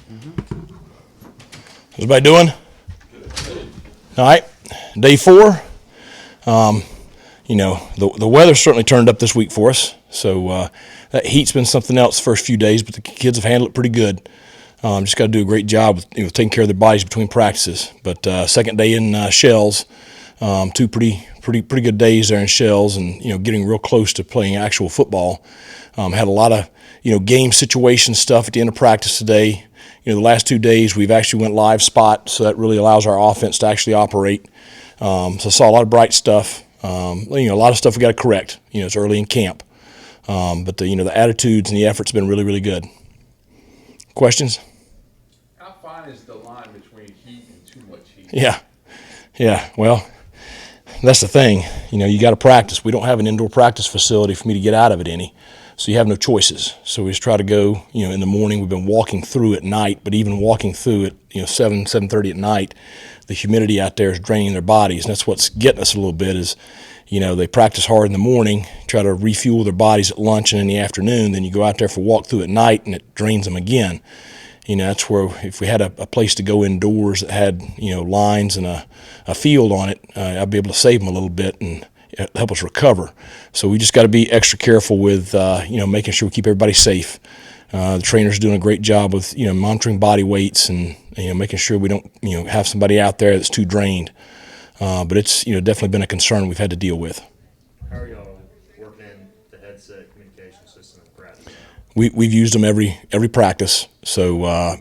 How's everybody doing? All right, day 4. The weather's certainly turned up this week for us, so that heat's been something else the first few days, but the kids have handled it pretty good. Just got to do a great job with taking care of their bodies between practices. But second day in Shells, 2 pretty good days there in Shells, and getting real close to playing actual football. Had a lot of game situation stuff at the end of practice today. The last 2 days we've actually went live spot, so that really allows our offense to actually operate. So I saw a lot of bright stuff. A lot of stuff we got to correct. It's early in camp, but the attitudes and the effort's been really, really good. Questions? How fine is the line between heat and too much heat? Yeah. Well, that's the thing. You got to practice. We don't have an indoor practice facility for me to get out of it any, so you have no choices. So we just try to go. In the morning. We've been walking through at night, but even walking through at 7:30 at night, the humidity out there is draining their bodies, and that's what's getting us a little bit. Is they practice hard in the morning, try to refuel their bodies at lunch and in the afternoon. Then you go out there for a walk through at night, and it drains them again. That's where if we had a place to go indoors that had lines and a field on it, I'd be able to save them a little bit and help us recover. So we just got to be extra careful with making sure we keep everybody safe. The trainer's doing a great job with monitoring body weights and making sure we don't have somebody out there that's too drained. But it's definitely been a concern we've had to deal with. How are y'all working in the headset communication system in practice? We've used them every practice. So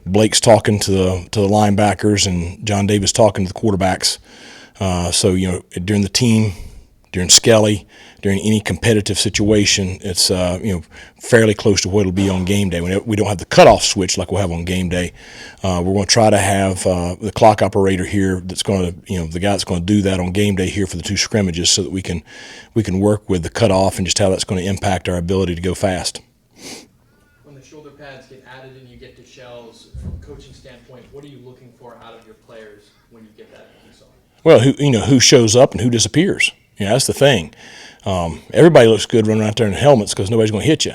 Blake's talking to the linebackers and John Davis talking to the quarterbacks. So during the team, during Skelly, during any competitive situation, it's fairly close to what it'll be on game day. We don't have the cutoff switch like we'll have on game day. We're going to try to have the clock operator here that's going to the guy that's going to do that on game day here for the 2 scrimmages, so that we can work with the cutoff and just how that's going to impact our ability to go fast. When the shoulder pads get added and you get to Shells, from a coaching standpoint, what are you looking for out of your players when you get that piece on? Well, who shows up and who disappears. That's the thing. Everybody looks good running out there in helmets because nobody's going to hit you.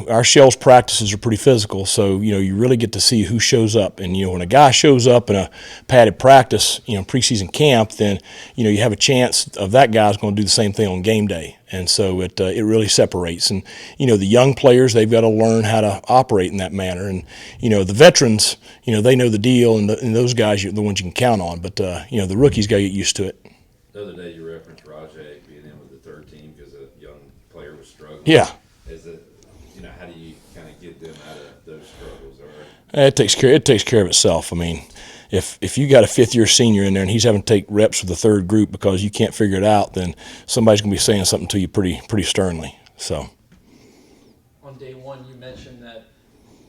Our Shells practices are pretty physical, so you really get to see who shows up. And when a guy shows up in a padded practice, preseason camp, then you have a chance of that guy's going to do the same thing on game day. And so it really separates. And the young players, they've got to learn how to operate in that manner. And the veterans, they know the deal, and those guys are the ones you can count on. But the rookies got to get used to it. The other day you referenced Rajay being in with the third team because a young player was struggling. Yeah. Is it, how do you kind of get them out of those struggles? It takes care of itself. I mean, if you got a 5th-year senior in there and he's having to take reps with the third group because you can't figure it out, then somebody's going to be saying something to you pretty sternly. So. On day 1, you mentioned that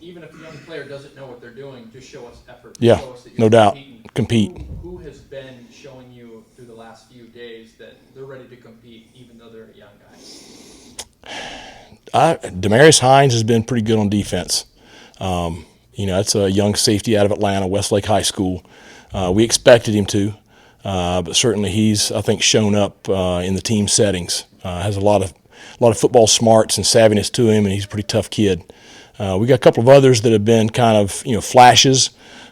even if a young player doesn't know what they're doing, just show us effort. Yeah, show us that no doubt. Compete. Who has been showing you through the last few days that they're ready to compete, even though they're a young guy? Demarius Hines has been pretty good on defense. That's a young safety out of Atlanta, Westlake High School. We expected him to, but certainly he's, I think, shown up in the team settings. Has a lot of football smarts and savviness to him, and he's a pretty tough kid. We got a couple of others that have been kind of flashes,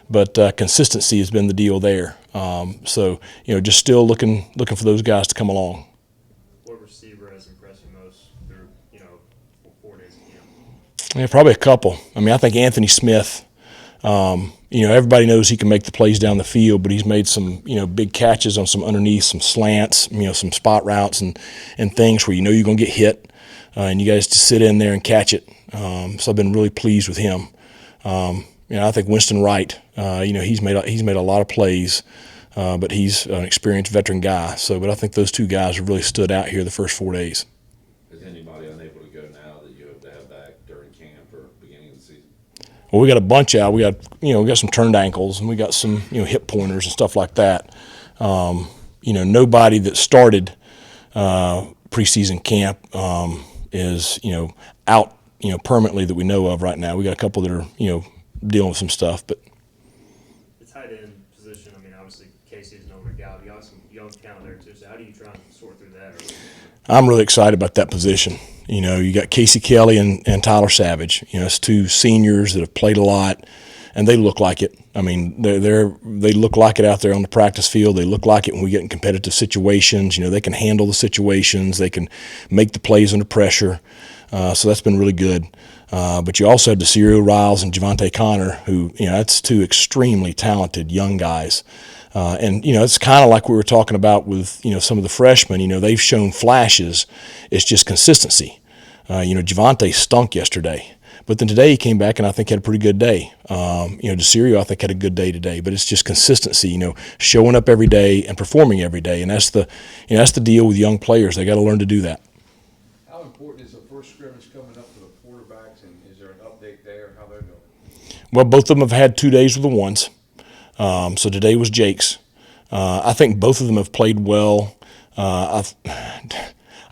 but consistency has been the deal there. So just still looking for those guys to come along. What receiver has impressed you most through 4 days of camp? Yeah, probably a couple. I mean, I think Anthony Smith. Everybody knows he can make the plays down the field, but he's made some big catches on some underneath, some slants, some spot routes and things where you're going to get hit, and you guys just sit in there and catch it. So I've been really pleased with him. I think Winston Wright. He's made a lot of plays, but he's an experienced veteran guy. But I think those 2 guys have really stood out here the first 4 days. Is anybody unable to go now that you hope to have back during camp or beginning of the season? Well, we got a bunch out. We got some turned ankles, and we got some hip pointers and stuff like that. Nobody that started preseason camp is out permanently that we know of right now. We got a couple that are dealing with some stuff, but the tight end position. I mean, obviously Casey's an older guy. You got some young talent there too. So how do you try and sort through that? I'm really excited about that position. You know, you got Casey Kelly and Tyler Savage. You know, it's two seniors that have played a lot, and they look like it. I mean, they look like it out there on the practice field. They look like it when we get in competitive situations. You know, they can handle the situations. They can make the plays under pressure. So that's been really good. But you also have DeCirio Riles and Javante Connor, who, you know, that's two extremely talented young guys. And, you know, it's kind of like we were talking about with, you know, some of the freshmen. You know, they've shown flashes. It's just consistency. You know, Javante stunk yesterday. But then today he came back and I think had a pretty good day. You know, DeCirio I think had a good day today. But it's just consistency, you know, showing up every day and performing every day. And that's the deal with young players. They got to learn to do that. How important is the first scrimmage coming up for the quarterbacks, and is there an update there, how they're doing? Well, both of them have had 2 days with the ones. So today was Jake's. I think both of them have played well. I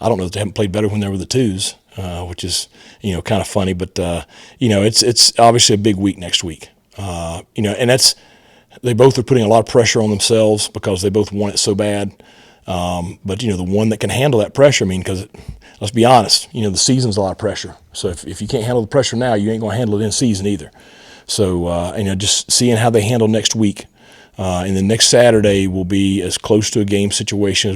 don't know if they haven't played better when they were the twos, which is, you know, kind of funny. But you know, it's obviously a big week next week. You know, and they both are putting a lot of pressure on themselves because they both want it so bad. But you know, the one that can handle that pressure, I mean, because let's be honest, you know, the season's a lot of pressure. So if you can't handle the pressure now, you ain't going to handle it in season either. So, you know, just seeing how they handle next week, and then next Saturday will be as close to a game situation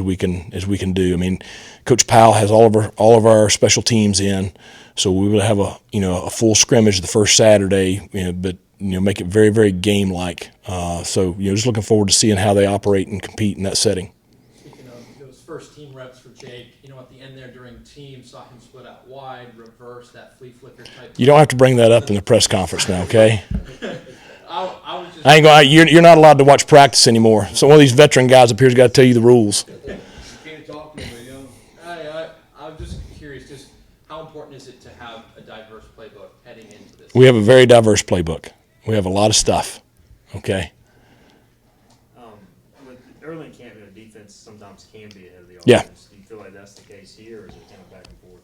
as we can do. I mean, Coach Powell has all of our special teams in, so we will have a full scrimmage the first Saturday, you know, but you know, make it very, very game like. So, you know, just looking forward to seeing how they operate and compete in that setting. Speaking of those first team reps for Jake, you know, at the end there during team, saw him split out wide, reverse, that flea flicker type. You don't have to bring that up in the press conference now, okay? I was just. I ain't going. You're not allowed to watch practice anymore. So one of these veteran guys up here's got to tell you the rules. You can't talk to them, they're young. I'm just curious, just how important is it to have a diverse playbook heading into this? We have a very diverse playbook. We have a lot of stuff, okay? With early in camp, you know, defense sometimes can be ahead of the offense. Yeah. Do you feel like that's the case here, or is it kind of back and forth?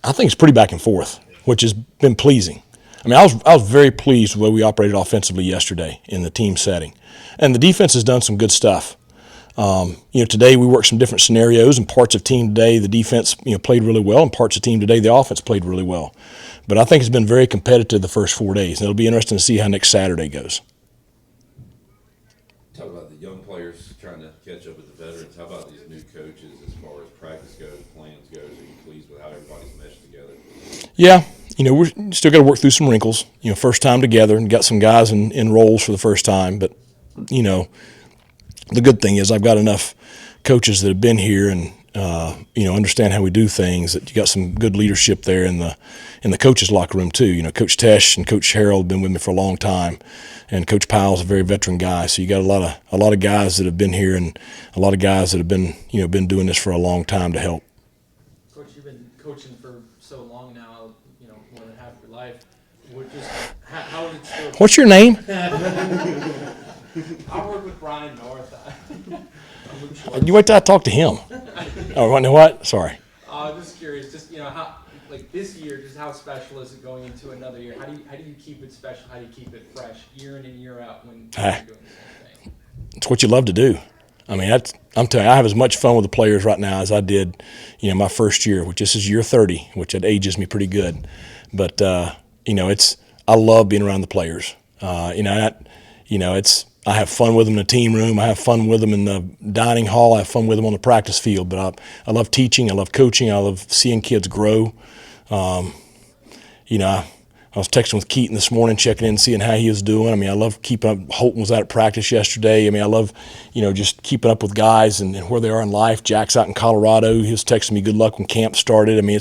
I think it's pretty back and forth, which has been pleasing. I mean, I was very pleased with the way we operated offensively yesterday in the team setting. And the defense has done some good stuff. You know, today we worked some different scenarios, and parts of team today, the defense, you know, played really well, and parts of team today, the offense played really well. But I think it's been very competitive the first 4 days, and it'll be interesting to see how next Saturday goes. Talk about the young players trying to catch up with the veterans. How about these new coaches as far as practice goes, plans goes? Are you pleased with how everybody's meshed together? Yeah, you know, we're still got to work through some wrinkles. You know, first time together, and got some guys in roles for the first time. But, you know, the good thing is I've got enough coaches that have been here and, you know, understand how we do things, that you got some good leadership there in the coaches' locker room too. You know, Coach Tesh and Coach Harold have been with me for a long time, and Coach Powell's a very veteran guy. So you got a lot of guys that have been here, and a lot of guys that have been doing this for a long time to help. Coach, you've been coaching for so long now, you know, more than half your life. How is it still? What's your name? I work with Brian North. You wait till I talk to him. Oh, you know what? Sorry. I'm just curious, just, you know, how, like this year, just how special is it going into another year? How do you keep it special? How do you keep it fresh year in and year out when you're doing the same thing? It's what you love to do. I mean, I'm telling you, I have as much fun with the players right now as I did, you know, my first year, which this is year 30, which that ages me pretty good. But you know, I love being around the players. You know, I have fun with them in the team room. I have fun with them in the dining hall. I have fun with them on the practice field. But I love teaching. I love coaching. I love seeing kids grow. You know, I was texting with Keaton this morning, checking in, seeing how he was doing. I mean, I love keeping up. Holton was out at practice yesterday. I mean, I love, you know, just keeping up with guys and where they are in life. Jack's out in Colorado. He was texting me good luck when camp started. I mean,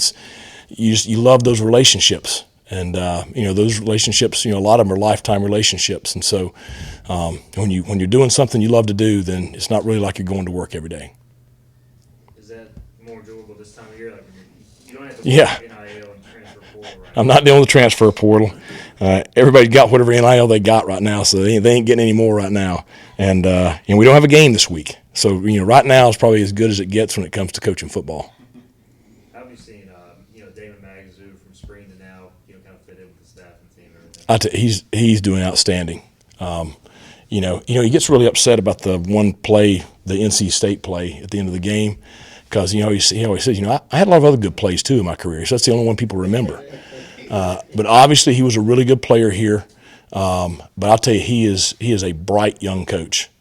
you love those relationships. And, you know, those relationships, you know, a lot of them are lifetime relationships. And so when you're doing something you love to do, then it's not really like you're going to work every day. Is that more enjoyable this time of year? Like you don't have to Yeah. NIL and transfer portal, right? I'm not dealing with the transfer portal. Everybody's got whatever NIL they got right now, so they ain't getting any more right now. And you know, we don't have a game this week. So, you know, right now is probably as good as it gets when it comes to coaching football. How have you seen, you know, David Magazoo from spring to now, you know, kind of fit in with the staff and team and everything? He's doing outstanding. You know, he gets really upset about the one play, the NC State play at the end of the game, because he always says, I had a lot of other good plays too in my career. So that's the only one people remember. But obviously he was a really good player here. But I'll tell you, he is a bright young coach.